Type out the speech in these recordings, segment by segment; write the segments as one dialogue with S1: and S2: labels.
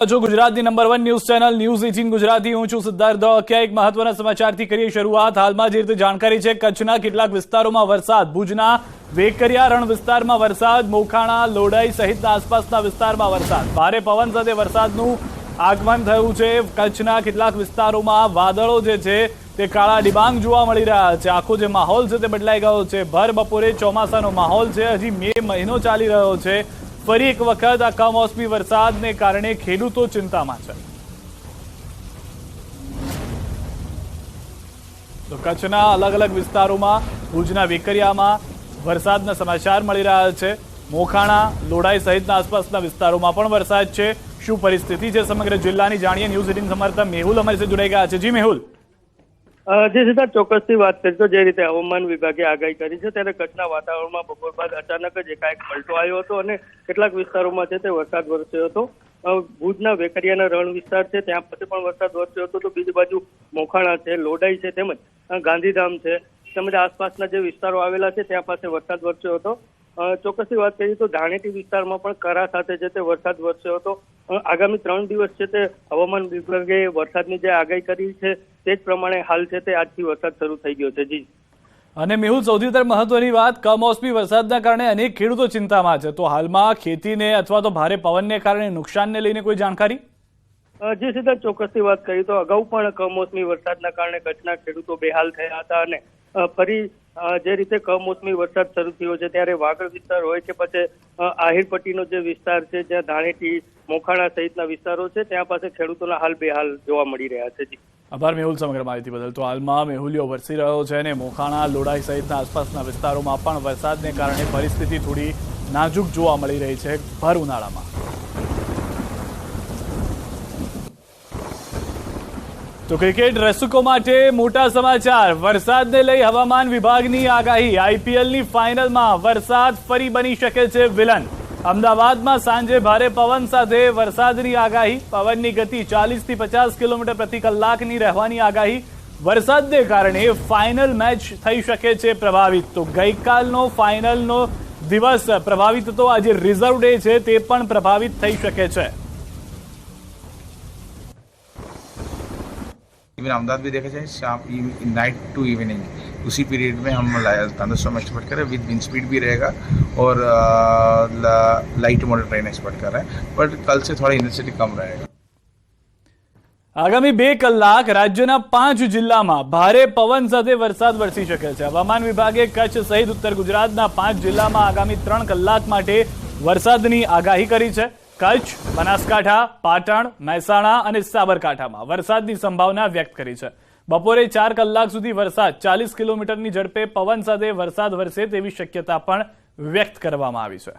S1: जो गुजरातની નંબર 1 ન્યૂઝ ચેનલ ન્યૂઝ 18 ગુજરાતી હું છું સિદ્ધાર્થ દોકિયા। એક મહત્વના સમાચારથી કરીએ શરૂઆત। હાલમાં જે રીતે જાણકારી છે કચ્છના કેટલાક વિસ્તારોમાં વરસાદ, ભુજના વેકરિયા રણ વિસ્તારમાં વરસાદ, મોખાણા લોડાઈ સહિતના આસપાસના વિસ્તારમાં વરસાદ, ભારે પવન સાથે વરસાદનું આગમન થયું છે। કચ્છના કેટલાક વિસ્તારોમાં વાદળો જે છે તે કાળા ડિબાંગ જોવા મળી રહ્યા છે। આખો જે માહોલ છે તે બદલાઈ ગયો છે। ભર બપોરે ચોમાસાનો માહોલ છે। હજી મે મહિનો ચાલી રહ્યો છે। ફરી એક વખત આ કમોસમી વરસાદને કારણે ખેડૂતો ચિંતામાં છે। તો કચ્છના અલગ અલગ વિસ્તારોમાં, ભુજના વેકરિયામાં વરસાદના સમાચાર મળી રહ્યા છે। મોખાણા લોડાઈ સહિતના આસપાસના વિસ્તારોમાં પણ વરસાદ છે। શું પરિસ્થિતિ છે સમગ્ર જિલ્લાની જાણીએ। ન્યૂઝ 18 સમર્થક મેહુલ અમારી સાથે જોડાઈ ગયા છે। જી મેહુલ।
S2: જે સીધા ચોક્કસથી વાત કરીએ તો જે રીતે હવામાન વિભાગે આગાહી કરી છે ત્યારે કચ્છના વાતાવરણમાં બપોર બાદ અચાનક જ એકાએક પલટો આવ્યો હતો અને કેટલાક વિસ્તારોમાં છે તે વરસાદ વરસ્યો હતો। ભુજના વેકરિયાના રણ વિસ્તાર છે ત્યાં પછી પણ વરસાદ વરસ્યો હતો, તો બીજી બાજુ મોખાણા છે, લોડાઈ છે, તેમજ ગાંધીધામ છે, તેમજ આસપાસના જે વિસ્તારો આવેલા છે ત્યાં પાસે વરસાદ વરસ્યો હતો। ચોક્કસથી વાત કરીએ તો ધાણેટી વિસ્તારમાં પણ કરા સાથે છે તે વરસાદ વરસ્યો હતો। આગામી 3 દિવસ છે તે હવામાન વિભાગે વરસાદની જે આગાહી કરી છે તે જ પ્રમાણે હાલ છે તે આજથી વરસાદ શરૂ થઈ ગયો છે। જી
S1: અને મેહુલ, સૌથી વધારે મહત્વની વાત, કમોસમી વરસાદના કારણે અનેક ખેડૂતો ચિંતામાં છે। તો હાલમાં ખેતીને અથવા તો ભારે પવનને કારણે નુકસાનને લઈને કોઈ જાણકારી?
S2: જે સીધા ચોક્કસથી વાત કરીએ તો અગાઉ પણ કમોસમી વરસાદના કારણે કચ્છના ખેડૂતો બેહાલ થયા હતા અને ફરી જે રીતે કમોસમી વરસાદ શરૂ થયો છે ત્યારે વાગડ વિસ્તાર હોય કે પછી આહિરપટ્ટીનો જે વિસ્તાર છે જ્યાં ધાણેટી, મોખાણા સહિતના વિસ્તારો છે ત્યાં પાસે ખેડૂતોના હાલ બેહાલ જોવા મળી રહ્યા છે। જી
S1: આભાર મેહુલ સમગ્ર માહિતી બદલ। તો હાલમાં મેહુલિયો વરસી રહ્યો છે અને મોખાણા લોડાઈ સહિતના આસપાસના વિસ્તારોમાં પણ વરસાદને કારણે પરિસ્થિતિ થોડી નાજુક જોવા મળી રહી છે ભર ઉનાળામાં। તો ક્રિકેટ રસિકો માટે મોટા સમાચાર। વરસાદને લઈ હવામાન વિભાગની આગાહી। આઈપીએલની ફાઇનલમાં વરસાદ ફરી બની શકે છે વિલન। અમદાવાદમાં સાંજે ભારે પવન સાથે વરસાદની આગાહી। પવનની ગતિ 40 થી 50 કિલોમીટર પ્રતિ કલાકની રહેવાની આગાહી। વરસાદને કારણે ફાઇનલ મેચ થઈ શકે છે પ્રભાવિત। તો ગઈકાલનો ફાઇનલનો દિવસ પ્રભાવિત હતો, આજે રિઝર્વ ડે છે તે પણ પ્રભાવિત થઈ શકે છે।
S3: इवन अहमदाबाद भी देखा जाए शाम नाइट टू इवनिंग उसी पीरियड में हम थंडरस्टॉर्म एक्सपेक्ट कर रहे हैं। विद विंड स्पीड भी रहेगा और लाइट मॉडरेट रेन एक्सपेक्ट कर रहे हैं, बट कल से थोड़ा इंटेंसिटी कम रहेगा।
S1: આગામી 2 કલાક રાજ્યના 5 જિલ્લામાં ભારે પવન સાથે વરસાદ વરસી શકે છે। હવામાન વિભાગે કચ્છ સહિત ઉત્તર ગુજરાતના 5 જિલ્લામાં આગામી 3 કલાક માટે વરસાદની આગાહી કરી છે। કચ્છ, બનાસકાંઠા, પાટણ, મહેસાણા અને સાબરકાંઠામાં વરસાદની સંભાવના વ્યક્ત કરી છે। બપોરે 4 કલાક સુધી વરસાદ, 40 કિલોમીટરની ઝડપે પવન સાથે વરસાદ વરસે તેવી શક્યતા પણ વ્યક્ત કરવામાં આવી છે।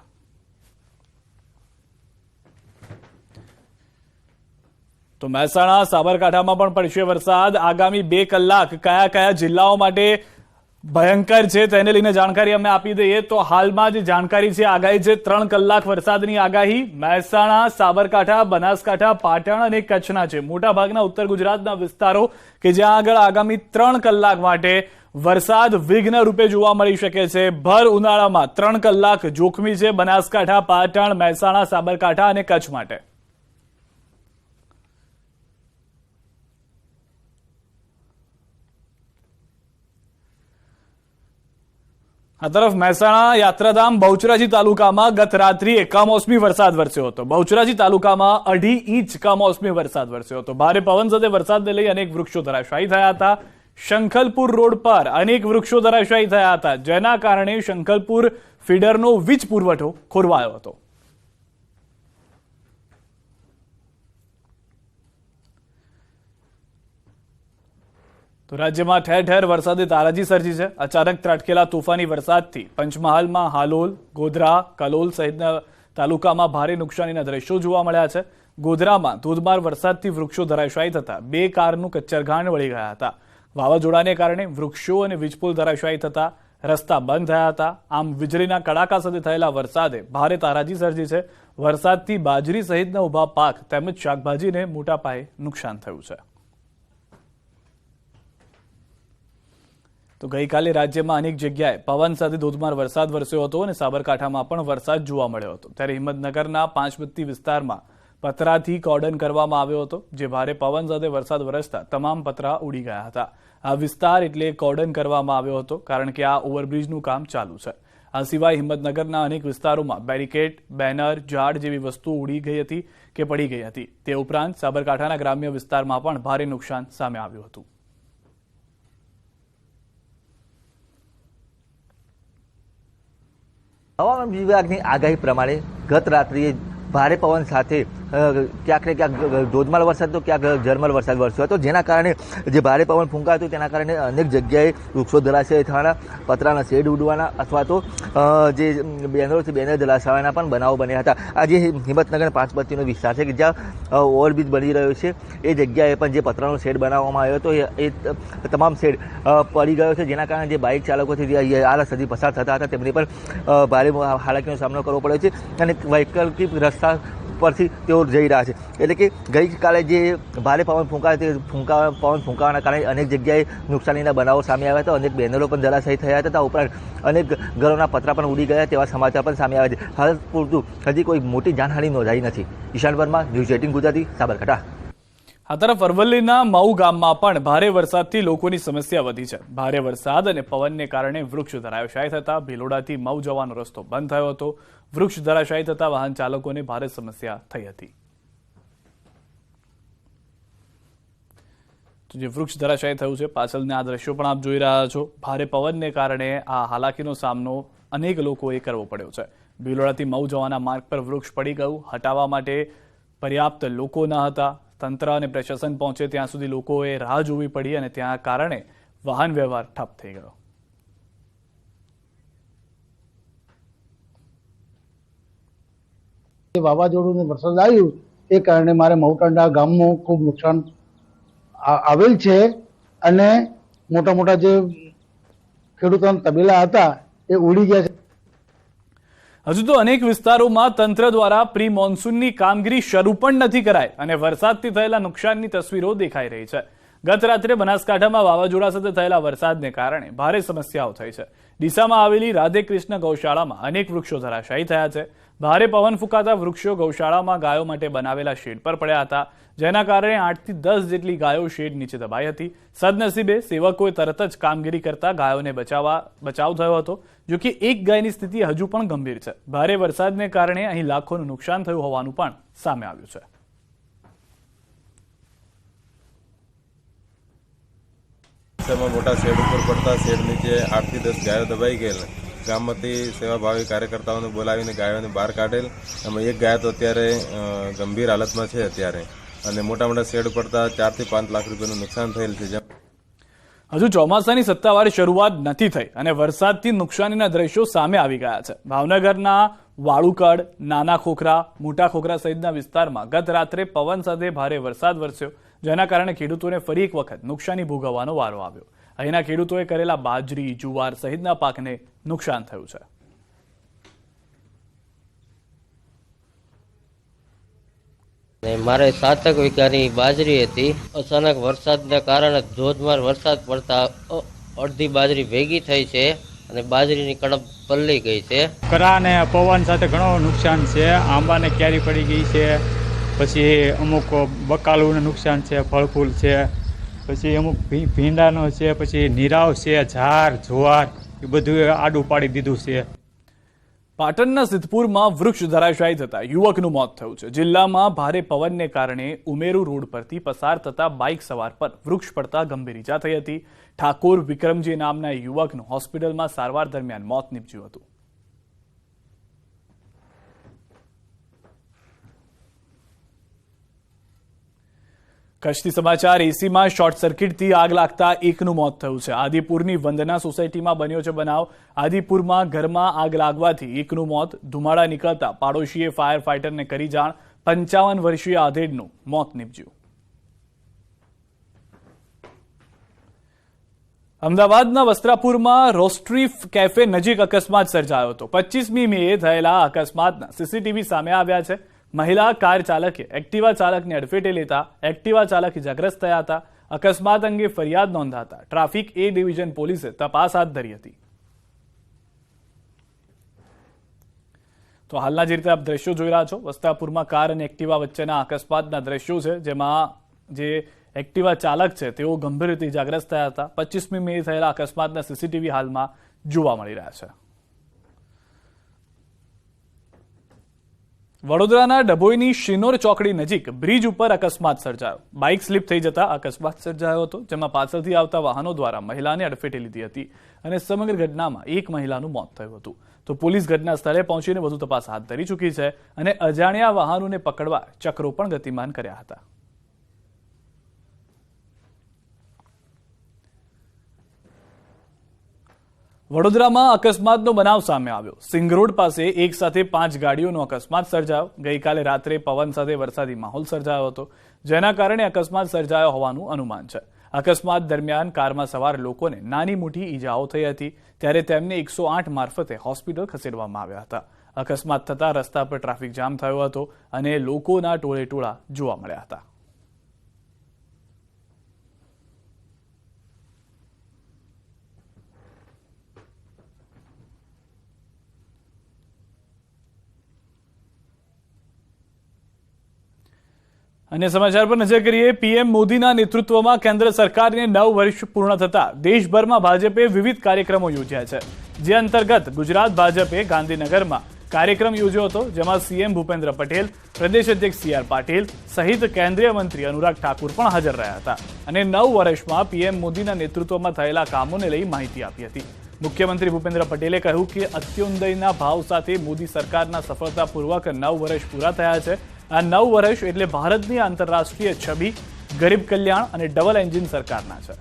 S1: તો મહેસાણા, સાબરકાંઠામાં પણ પડશે વરસાદ। આગામી 2 કલાક કયા કયા જિલ્લાઓ માટે ભયંકર છે તેને લઈને જાણકારી અમે આપી દઈએ। તો હાલમાં જે જાણકારી છે, આગાહી છે 3 કલાક વરસાદની આગાહી। મહેસાણા, સાબરકાંઠા, બનાસકાંઠા, પાટણ અને કચ્છના છે મોટાભાગના ઉત્તર ગુજરાતના વિસ્તારો કે જ્યાં આગળ આગામી 3 કલાક માટે વરસાદ વિઘ્ન રૂપે જોવા મળી શકે છે। ભર ઉનાળામાં 3 કલાક જોખમી છે બનાસકાંઠા, પાટણ, મહેસાણા, સાબરકાંઠા અને કચ્છ માટે। આ તરફ મહેસાણા યાત્રાધામ બહુચરાજી તાલુકામાં ગત રાત્રિએ કમોસમી વરસાદ વરસ્યો હતો। બહુચરાજી તાલુકામાં 2.5 ઇંચ કમોસમી વરસાદ વરસ્યો હતો। ભારે પવન સાથે વરસાદને લઈ અનેક વૃક્ષો ધરાશાયી થયા હતા। શંખલપુર રોડ પર અનેક વૃક્ષો ધરાશાયી થયા હતા, જેના કારણે શંખલપુર ફીડરનો વીજ પુરવઠો ખોરવાયો હતો। તો રાજ્યમાં ઠેર ઠેર વરસાદે તારાજી સર્જી છે। અચાનક ત્રાટકેલા તોફાની વરસાદથી પંચમહાલમાં હાલોલ, ગોધરા, કલોલ સહિતના તાલુકામાં ભારે નુકસાનીના દ્રશ્યો જોવા મળ્યા છે। ગોધરામાં ધોધમાર વરસાદથી વૃક્ષો ધરાશાયી થતા 2 કારનું કચ્ચરઘાણ વળી ગયા હતા। વાવાઝોડાને કારણે વૃક્ષો અને વીજપોલ ધરાશાયી થતા રસ્તા બંધ થયા હતા। આમ વીજળીના કડાકા સાથે થયેલા વરસાદે ભારે તારાજી સર્જી છે। વરસાદથી બાજરી સહિતના ઉભા પાક તેમજ શાકભાજીને મોટા પાયે નુકસાન થયું છે। તો ગઈકાલે રાજ્યમાં અનેક જગ્યાએ પવન સાથે ધોધમાર વરસાદ વરસ્યો હતો અને સાબરકાંઠામાં પણ વરસાદ જોવા મળ્યો હતો। ત્યારે હિંમતનગરના પાંચબત્તી વિસ્તારમાં પતરાથી કોર્ડન કરવામાં આવ્યો હતો, જે ભારે પવન સાથે વરસાદ વરસતા તમામ પતરા ઉડી ગયા હતા. આ વિસ્તાર એટલે કોર્ડન કરવામાં આવ્યો હતો, કારણ કે આ ઓવરબ્રિજનું કામ ચાલુ છે. આ સિવાય હિંમતનગરના અનેક વિસ્તારોમાં બેરિકેડ, બેનર, ઝાડ જેવી વસ્તુઓ ઉડી ગઈ હતી કે પડી ગઈ હતી. તે ઉપરાંત સાબરકાંઠાના ગ્રામ્ય વિસ્તારમાં પણ ભારે નુકસાન સામે આવ્યું હતું.
S4: હવામાન વિભાગની આગાહી પ્રમાણે ગત રાત્રિએ ભારે પવન સાથે ક્યાંક ને ક્યાંક ધોધમાર વરસાદ તો ક્યાંક ઝરમર વરસાદ વરસ્યો હતો, જેના કારણે જે ભારે પવન ફૂંકાયું હતું તેના કારણે અનેક જગ્યાએ વૃક્ષો ધરાશયી થવાના, પતરાના શેડ ઉડવાના અથવા તો જે બેનરો છે બેનર ધરાશયના પણ બનાવો બન્યા હતા. આ જે હિંમતનગર પાંચબત્તીનો વિસ્તાર છે કે જ્યાં ઓવરબ્રિજ બની રહ્યો છે, એ જગ્યાએ પણ જે પતરાનો શેડ બનાવવામાં આવ્યો હતો એ તમામ શેડ પડી ગયો છે, જેના કારણે જે બાઇક ચાલકોથી આ રસ્તાથી પસાર થતા હતા તેમને પણ ભારે હાલાકીનો સામનો કરવો પડ્યો છે અને વૈકલ્પિક રસ્તા પરથી તેઓ જઈ રહ્યા છે. એટલે કે ગઈકાલે જે ભારે પવન ફૂંકાવાના કારણે અનેક જગ્યાએ નુકસાનીના બનાવો સામે આવ્યા હતા, અનેક બેનરો પણ ધરાશાયી થયા હતા, ઉપરાંત અનેક ઘરોના પતરા પણ ઉડી ગયા તેવા સમાચાર પણ સામે આવ્યા છે. હાલ પૂરતું હજી કોઈ મોટી જાનહાનિ નોંધાઈ નથી. ઈશાન વર્મા, ન્યૂઝ 18 ગુજરાતી, સાબરકાંઠા.
S1: આ તરફ અરવલ્લીના મઉ ગામમાં પણ ભારે વરસાદથી લોકોની સમસ્યા વધી છે. ભારે વરસાદ અને પવનને કારણે વૃક્ષ ધરાશાયી થતા ભિલોડાથી મઉ જવાનો રસ્તો બંધ થયો હતો. વૃક્ષ ધરાશાયી થતા વાહન ચાલકોને ભારે સમસ્યા થઈ હતી. જે વૃક્ષ ધરાશાયી થયું છે, પાછળના આ દ્રશ્યો પણ આપ જોઈ રહ્યા છો. ભારે પવનને કારણે આ હાલાકીનો સામનો અનેક લોકોએ કરવો પડ્યો છે. ભિલોડાથી મઉ જવાના માર્ગ પર વૃક્ષ પડી ગયું. હટાવવા માટે પર્યાપ્ત લોકો ન હતા. તંત્ર અને પ્રશાસન પહોંચે ત્યાં સુધી લોકોએ રાહ જોવી પડી અને ત્યાં કારણે વાહન વ્યવહાર ઠપ થઈ ગયો.
S5: વાવાઝોડું વરસાદ આવ્યું એ કારણે મારે મઉટાંડા ગામમાં ખૂબ નુકસાન આવેલ છે અને મોટા મોટા જે ખેડૂતોના તબેલા હતા એ ઉડી ગયા છે.
S1: હજુ તો અનેક વિસ્તારોમાં તંત્ર દ્વારા પ્રી મોન્સૂનની કામગીરી શરૂ પણ નથી કરાઈ અને વરસાદથી થયેલા નુકસાનની તસવીરો દેખાઈ રહી છે. ગત રાત્રે બનાસકાંઠામાં વાવાઝોડા સાથે થયેલા વરસાદને કારણે ભારે સમસ્યાઓ થઈ છે. ડીસામાં આવેલી રાધે કૃષ્ણ ગૌશાળામાં અનેક વૃક્ષો ધરાશાયી થયા છે. ભારે પવન ફૂંકાતા વૃક્ષો ગૌશાળામાં ગાયો માટે બનાવેલા શેડ પર પડ્યા હતા, જેના કારણે 8 થી 10 જેટલી ગાયો શેડ નીચે દબાઈ હતી. સદનસીબે સેવકોએ તરત જ કામગીરી કરતા ગાયોને બચાવ થયો હતો. જો કે એક ગાયની સ્થિતિ હજુ પણ ગંભીર છે. ભારે વરસાદને કારણે અહીં લાખોનું નુકસાન થયું હોવાનું પણ સામે આવ્યું છે.
S6: મોટા શેડ ઉપર પડતા શેડ નીચે 8 થી 10 ગાયો દબાઈ ગયેલ. ગામમાંથી સેવાભાવી કાર્યકર્તાઓને બોલાવીને ગાયોને બહાર કાઢેલ. એમાં એક ગાય તો અત્યારે ગંભીર હાલતમાં છે અત્યારે, અને મોટા મોટા શેડ પડતા 4 થી 5 લાખ રૂપિયાનું નુકસાન થયેલ છે.
S1: હજુ ચોમાસાની સત્તાવાર શરૂઆત નથી થઈ અને વરસાદથી નુકસાનીના દ્રશ્યો સામે આવી ગયા છે. ભાવનગરના વાળુકડ, નાના ખોખરા, મોટા ખોખરા સહિતના વિસ્તારમાં ગત રાત્રે પવન સાથે ભારે વરસાદ વરસ્યો, જેના કારણે ખેડૂતોને ફરી એક વખત નુકસાની ભોગવવાનો વારો આવ્યો. અહીંના ખેડૂતોએ કરેલા બાજરી, જુવાર સહિતના પાકને નુકસાન થયું છે.
S7: મારે 7 વીઘાની બાજરી હતી. અચાનક વરસાદને કારણે ધોધમાર વરસાદ પડતા અડધી બાજરી ભેગી થઈ છે અને બાજરીની કડપ પલળી ગઈ છે.
S8: કરા અને પવન સાથે ઘણો નુકસાન છે. આંબાને ક્યારી પડી ગઈ છે, પછી અમુક બકાલુને નુકસાન છે, ફળફૂલ છે, પછી અમુક ભીંડાનો છે, પછી નીરાવ છે, ઝાર, જુવાર એ બધું આડું પાડી દીધું છે.
S1: પાટણના સિદ્ધપુરમાં વૃક્ષ ધરાશાયી થતા યુવકનું મોત થયું છે. જિલ્લામાં ભારે પવનને કારણે ઉમેરુ રોડ પરથી પસાર થતા બાઇક સવાર પર વૃક્ષ પડતા ગંભીર ઈજા થઈ હતી. ઠાકોર વિક્રમજી નામના યુવકનું હોસ્પિટલમાં સારવાર દરમિયાન મોત નીપજ્યું હતું. કચ્છથી સમાચાર. એસીમાં શોર્ટ સર્કિટથી આગ લાગતા એકનું મોત થયું છે. આદિપુરની વંદના સોસાયટીમાં બન્યો છે બનાવ. આદિપુરમાં ઘરમાં આગ લાગવાથી એકનું મોત. ધુમાડા નીકળતા પાડોશીએ ફાયર ફાઈટરને કરી જાણ. 55 વર્ષીય આધેડનું મોત નીપજ્યું. અમદાવાદના વસ્ત્રાપુરમાં રોસ્ટ્રીફ કેફે નજીક અકસ્માત સર્જાયો હતો. 25મી મેએ થયેલા અકસ્માતના સીસીટીવી સામે આવ્યા છે. મહિલા કાર ચાલકે એક્ટિવા ચાલકને અડફેટે લેતા એક્ટિવા ચાલક ઇજાગ્રસ્ત થયા હતા. અકસ્માત અંગે ફરિયાદ નોંધાતા ટ્રાફિક એ ડિવિઝન પોલીસે તપાસ હાથ ધરી હતી. તો હાલના જે રીતે આપ દ્રશ્યો જોઈ રહ્યા છો, વસ્તાપુરમાં કાર અને એક્ટિવા વચ્ચેના અકસ્માતના દ્રશ્યો છે, જેમાં જે એક્ટિવા ચાલક છે તેઓ ગંભીર રીતે ઇજાગ્રસ્ત થયા હતા. 25મી મે થયેલા અકસ્માતના સીસીટીવી હાલમાં જોવા મળી રહ્યા છે. વડોદરાના ડભોઈની શિનોર ચોકડી નજીક બ્રિજ ઉપર અકસ્માત સર્જાયો. બાઇક સ્લીપ થઈ જતા અકસ્માત સર્જાયો હતો, જેમાં પાછળથી આવતા વાહનો દ્વારા મહિલાને અડફેટે લીધી હતી અને સમગ્ર ઘટનામાં એક મહિલાનું મોત થયું હતું. તો પોલીસ ઘટના સ્થળે પહોંચીને વધુ તપાસ હાથ ધરી ચૂકી છે અને અજાણ્યા વાહનોને પકડવા ચક્રો પણ ગતિમાન કર્યા હતા. વડોદરામાં અકસ્માતનો બનાવ સામે આવ્યો. સિંગરોડ પાસે એક સાથે 5 ગાડીઓનો અકસ્માત સર્જાયો. ગઈકાલે રાત્રે પવન સાથે વરસાદી માહોલ સર્જાયો હતો, જેના કારણે અકસ્માત સર્જાયો હોવાનું અનુમાન છે. અકસ્માત દરમિયાન કારમાં સવાર લોકોને નાની મોટી ઈજાઓ થઈ હતી, ત્યારે તેમને 108 મારફતે હોસ્પિટલ ખસેડવામાં આવ્યા હતા. અકસ્માત થતા રસ્તા પર ટ્રાફિક જામ થયો હતો અને લોકોના ટોળેટોળા જોવા મળ્યા હતા. અને સમાચાર પર નજર કરીએ. પીએમ મોદીના નેતૃત્વમાં કેન્દ્ર સરકારને 9 વર્ષ પૂર્ણ થતા દેશભરમાં ભાજપે વિવિધ કાર્યક્રમો યોજ્યા છે. જે અંતર્ગત ગુજરાત ભાજપે ગાંધીનગરમાં કાર્યક્રમ યોજ્યો હતો, જેમાં સીએમ ભૂપેન્દ્ર પટેલ, પ્રદેશ અધ્યક્ષ CR પાટીલ સહિત કેન્દ્રીય મંત્રી અનુરાગ ઠાકુર પણ હાજર રહ્યા હતા અને 9 વર્ષમાં પીએમ મોદીના નેતૃત્વમાં થયેલા કામોને લઈ માહિતી આપી હતી. મુખ્યમંત્રી ભૂપેન્દ્ર પટેલે કહ્યું કે અત્યોદયના ભાવ સાથે મોદી સરકારના સફળતાપૂર્વક 9 વર્ષ પૂરા થયા છે. આ 9 વર્ષ એટલે ભારતની આંતરરાષ્ટ્રીય છબી, ગરીબ કલ્યાણ અને ડબલ એન્જિન સરકારના છે.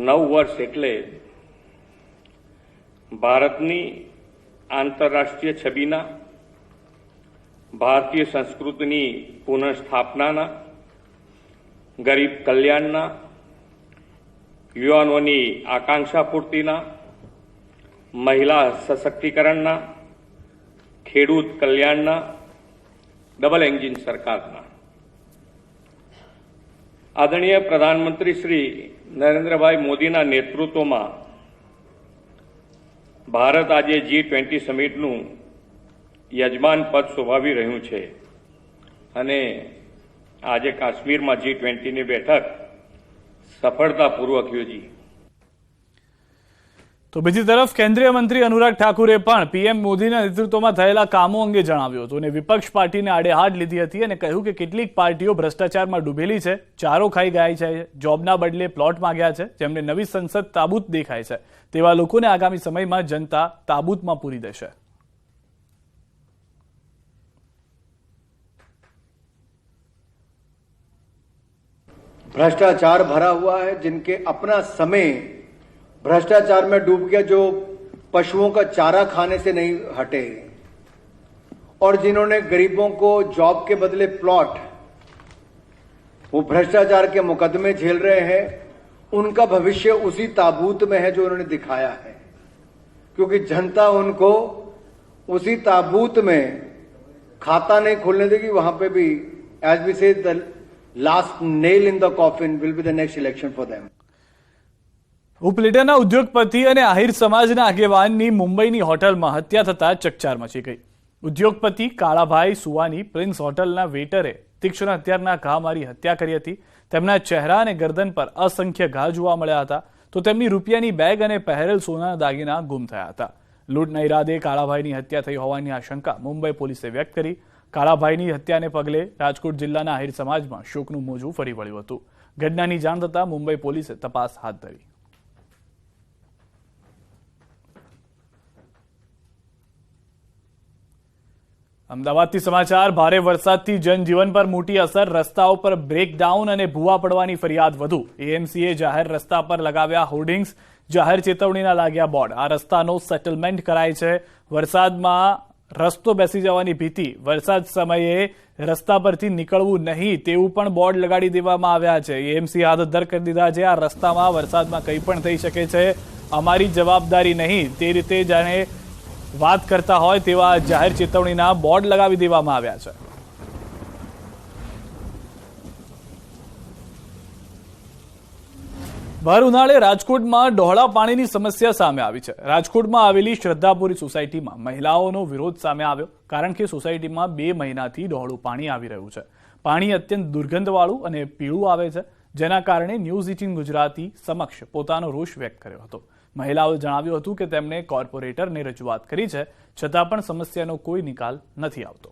S9: નવ વર્ષ એટલે ભારતની આંતરરાષ્ટ્રીય છબીના, ભારતીય સંસ્કૃતિની પુનઃસ્થાપનાના, ગરીબ કલ્યાણના, યુવાનોની આકાંક્ષા પૂર્તિના, મહિલા સશક્તિકરણના, ખેડૂત કલ્યાણના, ડબલ એન્જિન સરકારના. આદરણીય પ્રધાનમંત્રી શ્રી નરેન્દ્રભાઈ મોદીના નેતૃત્વમાં ભારત આજે G20 સમિટનું યજમાન પદ શોભાવી રહ્યું છે અને આજે કાશ્મીરમાં G20ની બેઠક સફળતાપૂર્વક યોજી.
S1: તો બીજી તરફ કેન્દ્રીય મંત્રી અનુરાગ ઠાકુરે પણ પીએમ મોદીના નેતૃત્વમાં થયેલા કામો અંગે જણાવ્યું હતું અને વિપક્ષ પાર્ટીને આડેહાડ લીધી હતી અને કહ્યું કે કેટલીક પાર્ટીઓ ભ્રષ્ટાચારમાં ડૂબેલી છે, ચારો ખાઈ ગયા છે, જોબના બદલે પ્લોટ માંગ્યા છે, જેમને નવી સંસદ તાબૂત દેખાય છે, તેવા લોકોને આગામી સમયમાં જનતા તાબૂતમાં પૂરી દેશે.
S10: भ्रष्टाचार भरा हुआ है, जिनके अपना समय भ्रष्टाचार में डूब गया, जो पशुओं का चारा खाने से नहीं हटे, और जिन्होंने गरीबों को जॉब के बदले प्लॉट, वो भ्रष्टाचार के मुकदमे झेल रहे हैं. उनका भविष्य उसी ताबूत में है जो उन्होंने दिखाया है, क्योंकि जनता उनको उसी ताबूत में खाता नहीं खोलने देगी. वहां पे भी as we say the last nail in the coffin will be the next election for them.
S1: ઉપલેટાના ઉદ્યોગપતિ અને આહિર સમાજના આગેવાનની મુંબઈની હોટલમાં હત્યા થતા ચકચાર મચી ગઈ. ઉદ્યોગપતિ કાળાભાઈ સુવાની પ્રિન્સ હોટલના વેટરે તીક્ષ્ણ હથિયારના ઘા મારી હત્યા કરી હતી. તેમના ચહેરા અને ગરદન પર અસંખ્ય ઘા જોવા મળ્યા હતા. તો તેમની રૂપિયાની બેગ અને પહેરેલ સોનાના દાગીના ગુમ થયા હતા. લૂંટના ઈરાદે કાળાભાઈની હત્યા થઈ હોવાની આશંકા મુંબઈ પોલીસે વ્યક્ત કરી. કાળાભાઈની હત્યાને પગલે રાજકોટ જિલ્લાના આહિર સમાજમાં શોકનું મોજું ફરી વળ્યું હતું. ઘટનાની જાણ થતાં મુંબઈ પોલીસે તપાસ હાથ ધરી. અમદાવાદથી સમાચાર. ભારે વરસાદથી જનજીવન પર મોટી અસર. રસ્તાઓ પર બ્રેકડાઉન અને ભૂવા પડવાની ફરિયાદ વધુ. એએમસીએ જાહેર રસ્તા પર લગાવ્યા હોર્ડિંગ્સ, જાહેર ચેતવણીના લાગ્યા બોર્ડ. આ રસ્તાનો સેટલમેન્ટ કરાય છે. વરસાદમાં રસ્તો બેસી જવાની ભીતિ. વરસાદ સમયે રસ્તા પરથી નીકળવું નહીં તેવું પણ બોર્ડ લગાડી દેવામાં આવ્યા છે. એએમસી આદતદર કરી દીધા છે. આ રસ્તામાં વરસાદમાં કંઈ પણ થઈ શકે છે, અમારી જવાબદારી નહીં, તે રીતે જાણે વાત કરતા હોય તેવા જાહેર ચેતવણીના બોર્ડ લગાવી દેવામાં આવ્યા છે. ભર ઉનાળે રાજકોટમાં ડહોળા પાણીની સમસ્યા સામે આવી છે. રાજકોટમાં આવેલી શ્રદ્ધાપુરી સોસાયટીમાં મહિલાઓનો વિરોધ સામે આવ્યો, કારણ કે સોસાયટીમાં 2 મહિનાથી ડહોળું પાણી આવી રહ્યું છે. પાણી અત્યંત દુર્ગંધવાળું અને પીળું આવે છે, જેના કારણે ન્યૂઝ 18 ગુજરાતી સમક્ષ પોતાનો રોષ વ્યક્ત કર્યો હતો. મહિલાઓએ જણાવ્યું હતું કે તેમણે કોર્પોરેટરને રજૂઆત કરી છે, છતાં પણ સમસ્યાનો કોઈ નિકાલ નથી આવતો.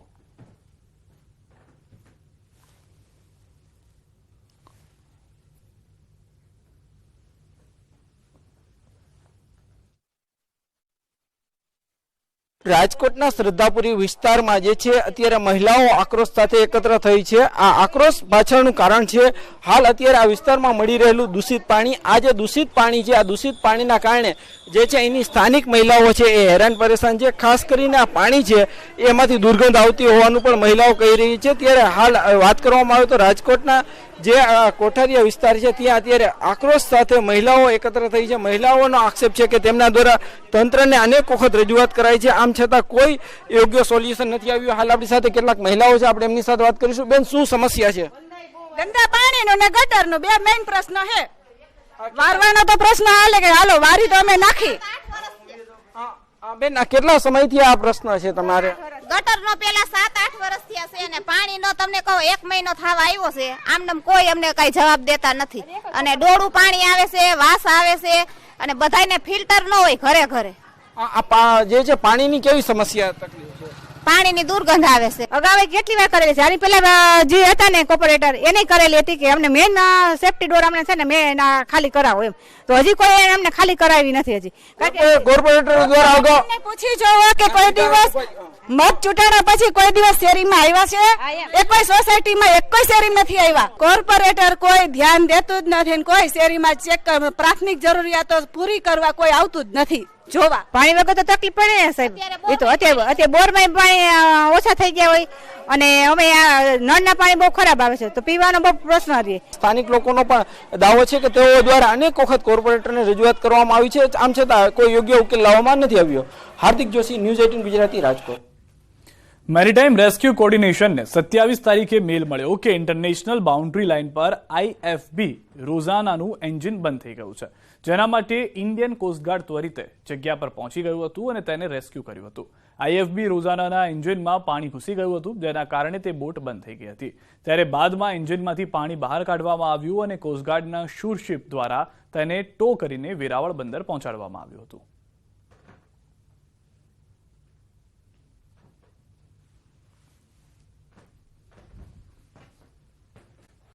S11: રાજકોટના શ્રદ્ધાપુરી વિસ્તારમાં જે છે અત્યારે મહિલાઓ આક્રોશ સાથે એકત્ર થઈ છે. આ આક્રોશ પાછળનું કારણ છે હાલ અત્યારે આ વિસ્તારમાં મળી રહેલું દૂષિત પાણી. આ જે દૂષિત પાણી છે, આ દૂષિત પાણીના કારણે જે છે એની સ્થાનિક મહિલાઓ છે એ હેરાન પરેશાન છે. ખાસ કરીને આ પાણી છે એમાંથી દુર્ગંધ આવતી હોવાનું પણ મહિલાઓ કહી રહી છે. ત્યારે હાલ વાત કરવામાં આવે તો રાજકોટના જે કોઠારીયા વિસ્તાર છે ત્યાં અત્યારે આક્રોશ સાથે મહિલાઓ એકત્ર થઈ છે. મહિલાઓનો આક્ષેપ છે કે તેમના દ્વારા તંત્રને અનેક વખત રજૂઆત કરાઈ છે, આમ છતાં કોઈ યોગ્ય સોલ્યુશન નથી આવ્યું. હાલ આપણી સાથે કેટલાક મહિલાઓ છે, આપણે એમની સાથે વાત કરીશું. બેન, શું સમસ્યા છે?
S12: ગંદા પાણીનો ને ગટરનો 2 મેઇન પ્રશ્ન છે. વારવાનો તો પ્રશ્ન હાલે કે હાલો વારી તો અમે નાખી.
S11: બેન, આ કેટલા સમયથી આ પ્રશ્ન છે તમારે?
S12: ગટરનો પેલા 7-8 વર્ષ થયા છે અને પાણીનો તમને કહો 1 મહિનો થવા આવ્યો છે. આમનેમ કોઈ અમને કઈ જવાબ દેતા નથી અને ડોળું પાણી આવે છે, વાસ આવે છે અને બધાને ફિલ્ટર ન હોય ઘરે ઘરે.
S11: જે છે પાણીની કેવી સમસ્યા તકલીફ છે?
S12: પાણીની દુર્ગંધ આવે છે. અગાઉ કેટલી વાર કરેલી છે. આની પેલા જે હતા ને કોર્પોરેટર એને કરેલી હતી કે અમને મેન સેફટી ડોર અમને છે ને મેં ખાલી કરાવો એમ, તો હજી કોઈ અમને ખાલી કરાવી નથી. હજી
S11: કોર્પોરેટર દ્વારા અગાઉ
S12: પૂછી જોવો કે કોઈ દિવસ મત ચૂંટાણા પછી કોઈ દિવસ શેરીમાં આવ્યા છે? કોઈ સોસાયટીમાં કોઈ શેરી નથી આવ્યા. કોર્પોરેટર કોઈ ધ્યાન દેતું જ નથી. કોઈ શેરીમાં ચેક પ્રાથમિક જરૂરિયાતો પૂરી કરવા કોઈ આવતું જ નથી જોવા. પાણી વગર તો તકલીફ પડે ને સાહેબ. એ તો અત્યારે બોરમાં પાણી ઓછા થઈ ગયા હોય અને અમે નળના પાણી બહુ ખરાબ આવે છે, તો પીવાનો બહુ પ્રશ્ન રહે.
S11: સ્થાનિક લોકોનો પણ દાવો છે કે તેઓ દ્વારા અનેક વખત કોર્પોરેટરને રજૂઆત કરવામાં આવી છે, આમ છતાં કોઈ યોગ્ય ઉકેલ લાવવામાં નથી આવ્યો. Hardik Joshi, news 18 Gujarati, Rajkot.
S1: Maritime rescue કોર્ડિનેશનને 27 તારીખે મેલ મળ્યો કે ઇન્ટરનેશનલ બાઉન્ડ્રી લાઇન પર IFB રોઝાનાનું એન્જિન બંધ થઈ ગયું છે, જેના માટે ઇન્ડિયન કોસ્ટગાર્ડ ત્વરિતે જગ્યા પર પહોંચી ગયું હતું અને તેને રેસ્ક્યુ કર્યું હતું. IFB રોઝાનાના એન્જિનમાં પાણી ઘૂસી ગયું હતું, જેના કારણે તે બોટ બંધ થઈ ગઈ હતી. ત્યારે બાદમાં એન્જિનમાંથી પાણી બહાર કાઢવામાં આવ્યું અને કોસ્ટગાર્ડના શૂરશિપ દ્વારા તેને ટો કરીને વેરાવળ બંદર પહોંચાડવામાં આવ્યું હતું.